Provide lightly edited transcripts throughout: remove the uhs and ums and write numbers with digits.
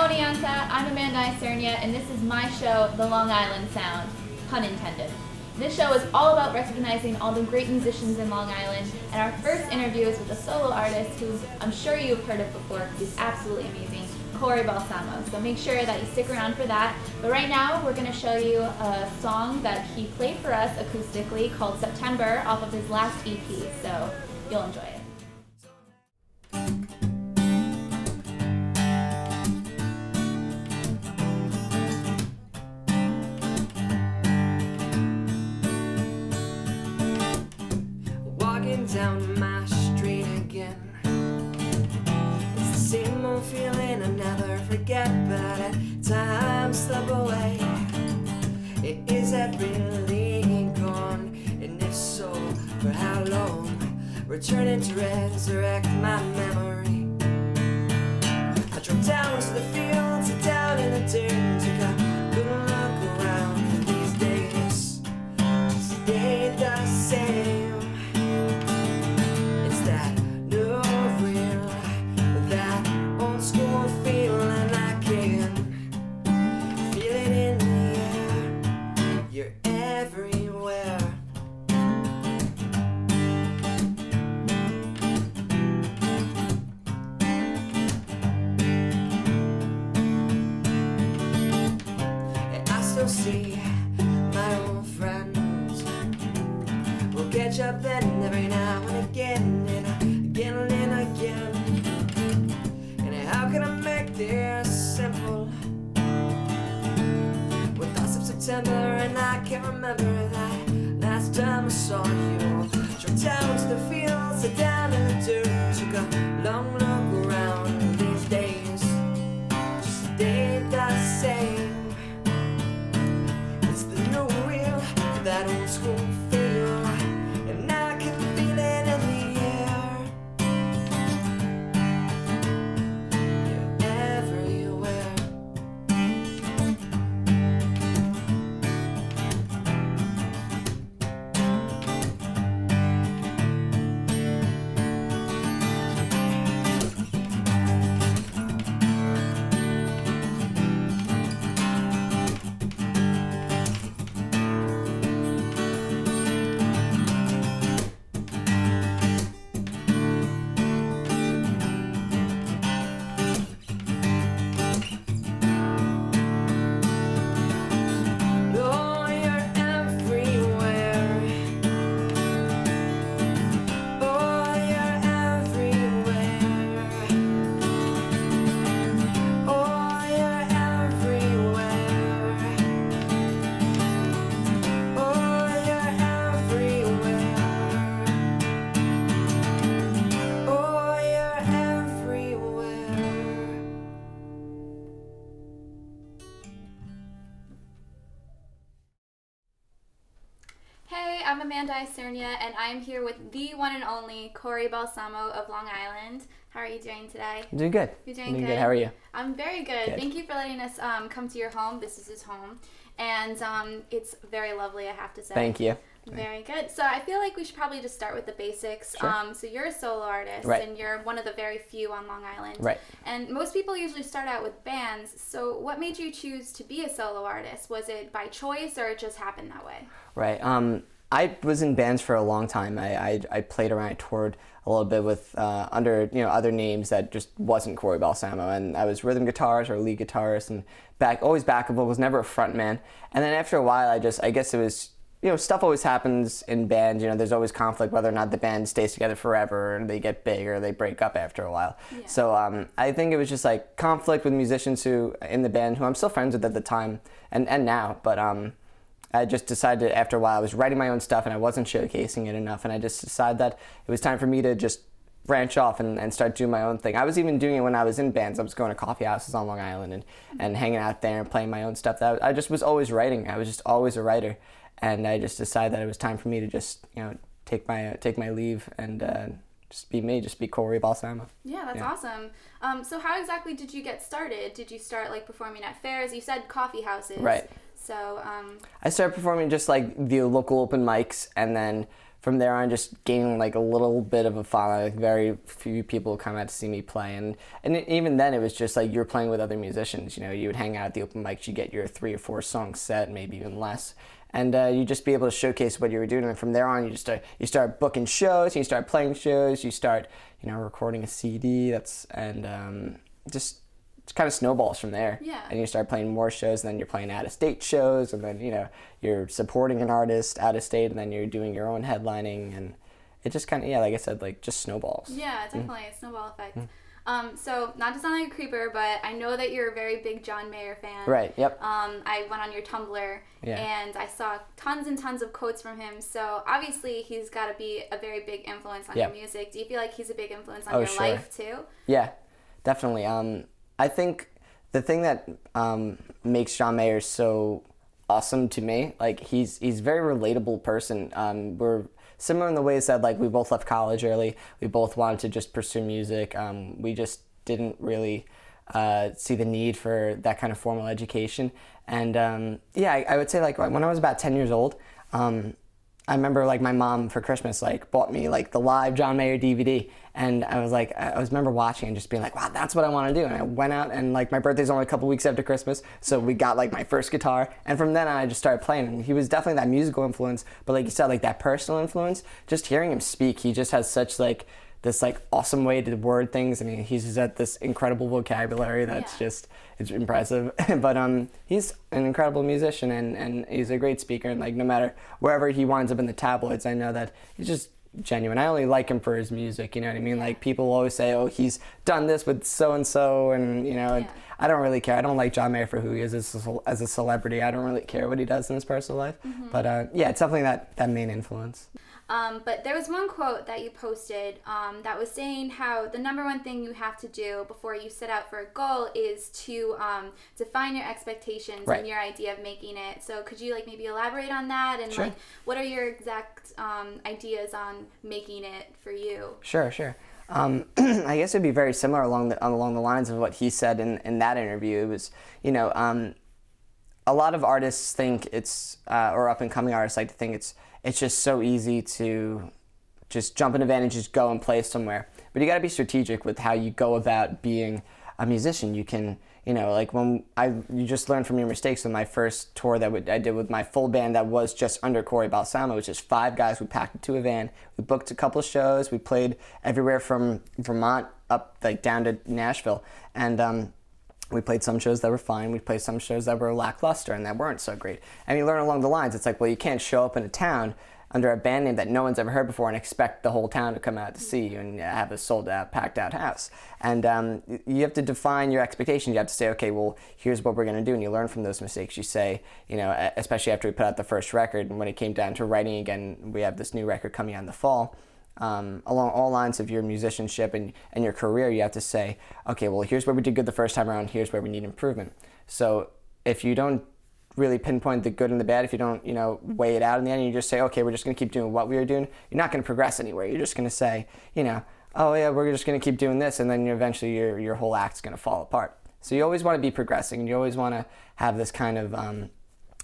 Ciao Nianta, I'm Amanda Isernia, and this is my show, The Long Island Sound, pun intended. This show is all about recognizing all the great musicians in Long Island, and our first interview is with a solo artist who I'm sure you've heard of before because he's absolutely amazing, Corey Balsamo. So make sure that you stick around for that. But right now, we're going to show you a song that he played for us acoustically called September off of his last EP, so you'll enjoy it. Down my street again. It's the same old feeling I never forget, but at times slip away. Is that really gone? And if so, for how long? Returning to resurrect my memory. I drove down to the fields, down in the dirt, took a good look around. These days just stayed the same. See my old friends. We'll catch up then every now and again, and again and again. And how can I make this simple? With thoughts of September, and I can't remember that last time I saw you. Drove down to the fields, down in the dirt, took a long look around. These days just stayed the same. That old school feel, and I can feel it in the air. You're everywhere. I'm Amanda Isernia, and I'm here with the one and only Corey Balsamo of Long Island. How are you doing today? I'm doing good. You're doing good? How are you? I'm very good. Thank you for letting us come to your home. This is his home, and it's very lovely, I have to say. Thank you. Very good. So I feel like we should probably just start with the basics. Sure. So you're a solo artist, right, and you're one of the very few on Long Island. Right. And most people usually start out with bands. So what made you choose to be a solo artist? Was it by choice, or it just happened that way? Right. I was in bands for a long time. I played around, I toured a little bit with under other names that just wasn't Corey Balsamo, and I was rhythm guitarist or lead guitarist, and always backup vocals, never a front man. And then after a while, I guess it was, stuff always happens in bands. There's always conflict whether or not the band stays together forever, and they get big or they break up after a while. Yeah. So I think it was just like conflict with musicians who in the band who I'm still friends with at the time and now, but I just decided after a while I was writing my own stuff and I wasn't showcasing it enough, and I just decided that it was time for me to just branch off and start doing my own thing. I was even doing it when I was in bands. I was going to coffee houses on Long Island and hanging out there and playing my own stuff. I just was always writing. I was just always a writer, and I just decided that it was time for me to just take my leave and just be me, just be Corey Balsamo. Yeah, that's awesome. So how exactly did you get started? Did you start like performing at fairs? You said coffee houses. Right. So I started performing just like the local open mics, and then from there on, just gaining like a little bit of a following. Like very few people come out to see me play, and even then it was just like you were playing with other musicians. You know, you would hang out at the open mics, you get your 3 or 4 songs set, maybe even less, and you just be able to showcase what you were doing. And from there on, you start booking shows, you start playing shows, you start recording a CD. Just kind of snowballs from there. Yeah. And you start playing more shows, and then you're playing out-of-state shows, and then you're supporting an artist out of state, and then you're doing your own headlining, and it just kind of, like I said, like just snowballs. Yeah, definitely a snowball effect. So not to sound like a creeper, but I know that you're a very big John Mayer fan. Right. Yep. I went on your Tumblr and I saw tons and tons of quotes from him. So obviously he's got to be a very big influence on your music. Do you feel like he's a big influence on your life too? Yeah, definitely. I think the thing that makes John Mayer so awesome to me, like he's a very relatable person. We're similar in the ways that like we both left college early. We both wanted to just pursue music. We just didn't really see the need for that kind of formal education. And I would say like when I was about 10 years old, I remember like my mom for Christmas like bought me like the live John Mayer DVD, and I remember watching and just being like, wow, that's what I want to do. And I went out, and like my birthday's only a couple weeks after Christmas, so we got like my first guitar, and from then on I just started playing. And he was definitely that musical influence, but like you said, like that personal influence. Just hearing him speak, he just has such like this like awesome way to word things. I mean, he's just at this incredible vocabulary that's just, it's impressive. But he's an incredible musician, and he's a great speaker, and like no matter wherever he winds up in the tabloids, I know that he's just genuine. I only like him for his music, you know what I mean? Like people always say, oh, he's done this with so and so, and I don't really care. I don't like John Mayer for who he is as a celebrity. I don't really care what he does in his personal life. But it's definitely that main influence. But there was one quote that you posted that was saying how the number one thing you have to do before you set out for a goal is to define your expectations and your idea of making it. So could you like maybe elaborate on that, and like what are your exact ideas on making it for you? Sure. I guess it'd be very similar along the lines of what he said in that interview. It was, a lot of artists think it's, or up and coming artists like to think it's just so easy to just jump in a van and just go and play somewhere. But you got to be strategic with how you go about being a musician. You can, like you just learn from your mistakes. On my first tour that I did with my full band that was just under Corey Balsamo, which is 5 guys. We packed it to a van. We booked a couple of shows. We played everywhere from Vermont up like down to Nashville. And we played some shows that were fine. We played some shows that were lackluster and that weren't so great. And you learn along the lines. It's like, well, you can't show up in a town under a band name that no one's ever heard before and expect the whole town to come out to see you and have a sold-out, packed-out house. And you have to define your expectations. You have to say, okay, well, here's what we're going to do. And you learn from those mistakes. You say, especially after we put out the first record, and when it came down to writing again, we have this new record coming out in the fall. Along all lines of your musicianship and your career, you have to say, okay, well, here's where we did good the first time around, here's where we need improvement. So if you don't really pinpoint the good and the bad, if you don't, weigh it out in the end, and you just say, okay, we're just going to keep doing what we were doing, you're not going to progress anywhere. You're just going to say, oh yeah, we're just going to keep doing this, and then eventually your whole act's going to fall apart. So you always want to be progressing, and you always want to have this kind of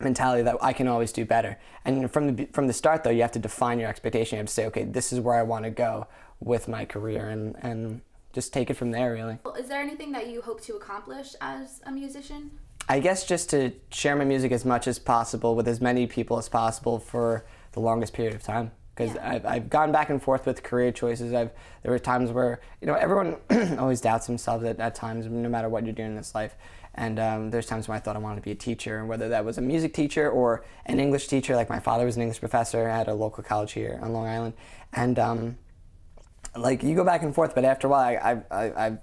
mentality that I can always do better. And from the start, though, you have to define your expectation. You have to say, okay, this is where I want to go with my career, and just take it from there, really. Well, is there anything that you hope to accomplish as a musician? I guess just to share my music as much as possible with as many people as possible for the longest period of time. Because I've gone back and forth with career choices. There were times where, everyone always doubts themselves at times, no matter what you're doing in this life. And there's times when I thought I wanted to be a teacher, whether that was a music teacher or an English teacher. Like my father was an English professor at a local college here on Long Island. And like you go back and forth, but after a while I've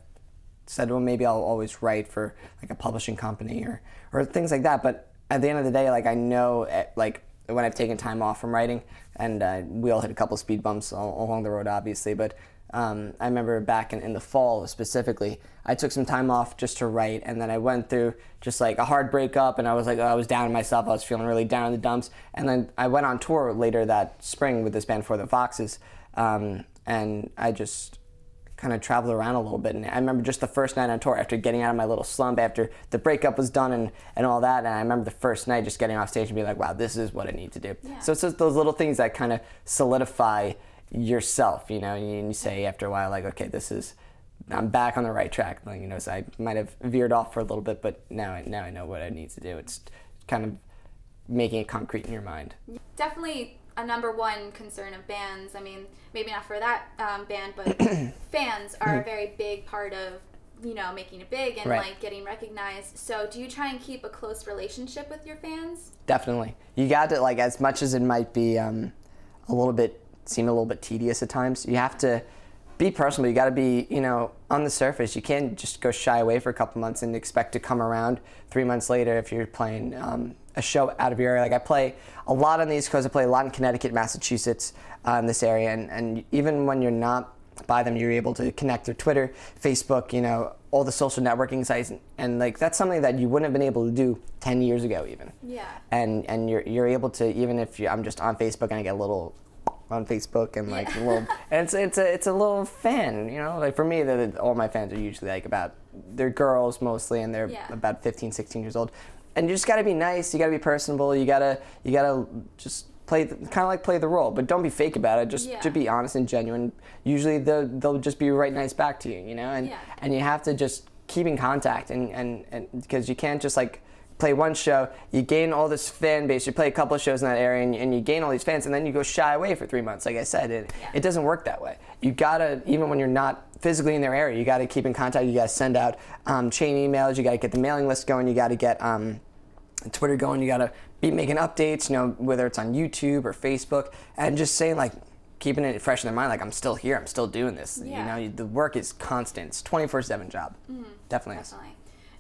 said, well, maybe I'll always write for like a publishing company or things like that. But at the end of the day, like I know like when I've taken time off from writing, and we all hit a couple speed bumps along the road, obviously, but I remember back in the fall specifically, I took some time off just to write, and then I went through just like a hard breakup, and I was like, I was down on myself, I was feeling really down in the dumps, and then I went on tour later that spring with this band For the Foxes, and I just kind of travel around a little bit. And I remember just the first night on tour, after getting out of my little slump, after the breakup was done and all that, and I remember the first night just getting off stage and being like, wow, this is what I need to do. Yeah. So it's just those little things that kind of solidify yourself, you know, and you say after a while, like, okay, I'm back on the right track. Like, you know, so I might have veered off for a little bit, but now I know what I need to do. It's kind of making it concrete in your mind. Definitely a #1 concern of bands. I mean, maybe not for that band, but fans are a very big part of, you know, making it big and like getting recognized. So do you try and keep a close relationship with your fans? Definitely. You got to, like, as much as it might be seem a little bit tedious at times, you have to be personal. You got to be, you know, on the surface. You can't just go shy away for a couple months and expect to come around 3 months later if you're playing a show out of your area. Like, I play a lot on the East Coast. I play a lot in Connecticut, Massachusetts, in this area, and even when you're not by them, you're able to connect through Twitter, Facebook, you know, all the social networking sites, and like that's something that you wouldn't have been able to do 10 years ago even. Yeah. And you're able to, even if I'm just on Facebook and I get a little on Facebook and like a little, and it's a little fan, you know, like for me, all my fans are usually like they're girls mostly, and they're about 15, 16 years old, and you just got to be nice, you got to be personable, you gotta just play the role, but don't be fake about it. Just be honest and genuine. Usually they'll just be right nice back to you, you know, and you have to just keep in contact, and because you can't just like play one show, you gain all this fan base, you play a couple of shows in that area, and you gain all these fans, and then you go shy away for 3 months. Like I said, it doesn't work that way. You gotta, even when you're not physically in their area, you gotta keep in contact. You gotta send out chain emails. You gotta get the mailing list going. You gotta get Twitter going. You gotta be making updates, you know, whether it's on YouTube or Facebook, and just saying, like, keeping it fresh in their mind, like, I'm still here, I'm still doing this. You know, the work is constant. It's 24/7 job. Definitely is.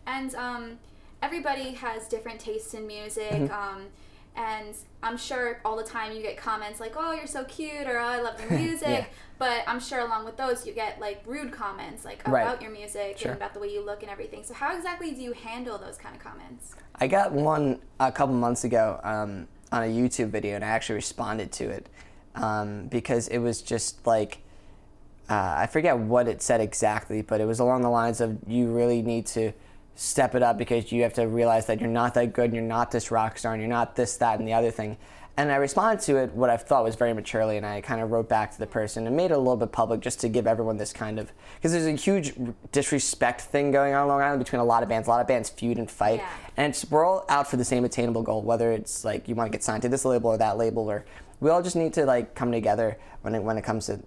And everybody has different tastes in music, and I'm sure all the time you get comments like, oh, you're so cute, or oh, I love your music, but I'm sure along with those you get like rude comments like about your music and about the way you look and everything. So how exactly do you handle those kind of comments? I got one a couple months ago on a YouTube video, and I actually responded to it because it was just like, I forget what it said exactly, but it was along the lines of, you really need to step it up because you have to realize that you're not that good, and you're not this rock star, and you're not this, that, and the other thing. And I responded to it what I thought was very maturely, and I kind of wrote back to the person and made it a little bit public just to give everyone this kind of, because there's a huge disrespect thing going on Long Island between a lot of bands. A lot of bands feud and fight, and we're all out for the same attainable goal, whether it's like you want to get signed to this label or that label, or we all just need to like come together when it comes to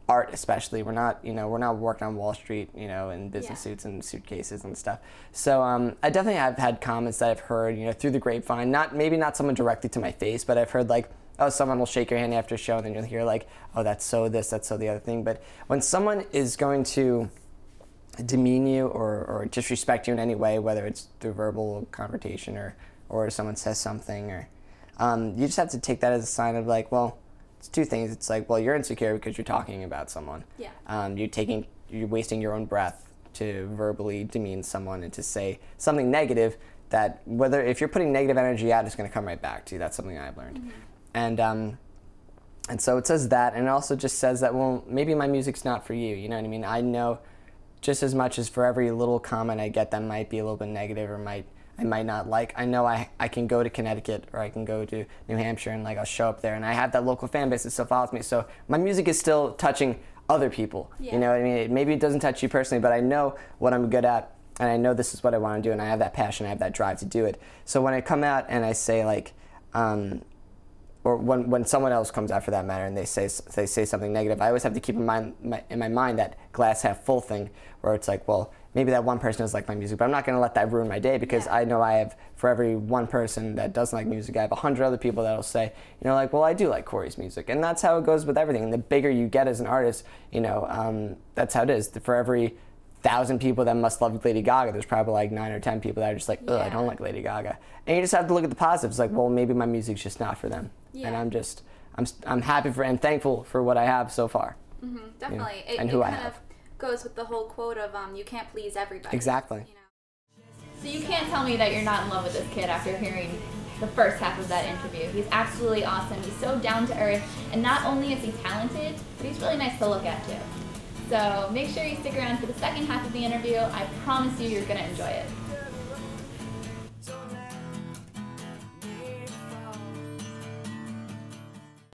art, especially. We're not working on Wall Street, you know, in business suits and suitcases and stuff. So I definitely have had comments that I've heard, you know, through the grapevine. Maybe not someone directly to my face, but I've heard like, oh, someone will shake your hand after a show, and then you'll hear like, oh, that's so this, that's so the other thing. But when someone is going to demean you or disrespect you in any way, whether it's through verbal confrontation or someone says something, or you just have to take that as a sign of like, well, it's two things. It's like, well, you're insecure because you're talking about someone. You're wasting your own breath to verbally demean someone and to say something negative that, if you're putting negative energy out, it's going to come right back to you. That's something I've learned. And so it says that, and it also just says that, well, maybe my music's not for you. You know what I mean? I know just as much as for every little comment I get that might be a little bit negative or I might not like, I know I can go to Connecticut or I can go to New Hampshire, and like I'll show up there, and I have that local fan base that still follows me. So my music is still touching other people. You know what I mean? Maybe it doesn't touch you personally, but I know what I'm good at, and I know this is what I want to do, and I have that passion, I have that drive to do it. So when I come out and I say like, or when someone else comes out for that matter and they say something negative, I always have to keep in my mind that glass half full thing, where it's like, well, maybe that one person doesn't like my music, but I'm not going to let that ruin my day, because I know I have, for every one person that doesn't like music, I have 100 other people that'll say, you know, like, well, I do like Corey's music. And that's how it goes with everything. And the bigger you get as an artist, you know, that's how it is. For every 1,000 people that must love Lady Gaga, there's probably like 9 or 10 people that are just like, ugh, I don't like Lady Gaga. And you just have to look at the positives, like, well, maybe my music's just not for them. And I'm happy for and thankful for what I have so far. Definitely. You know, and who I have. Goes with the whole quote of you can't please everybody. Exactly. You know? So you can't tell me that you're not in love with this kid after hearing the first half of that interview. He's absolutely awesome. He's so down to earth, and not only is he talented, but he's really nice to look at too. So make sure you stick around for the second half of the interview. I promise you, you're going to enjoy it.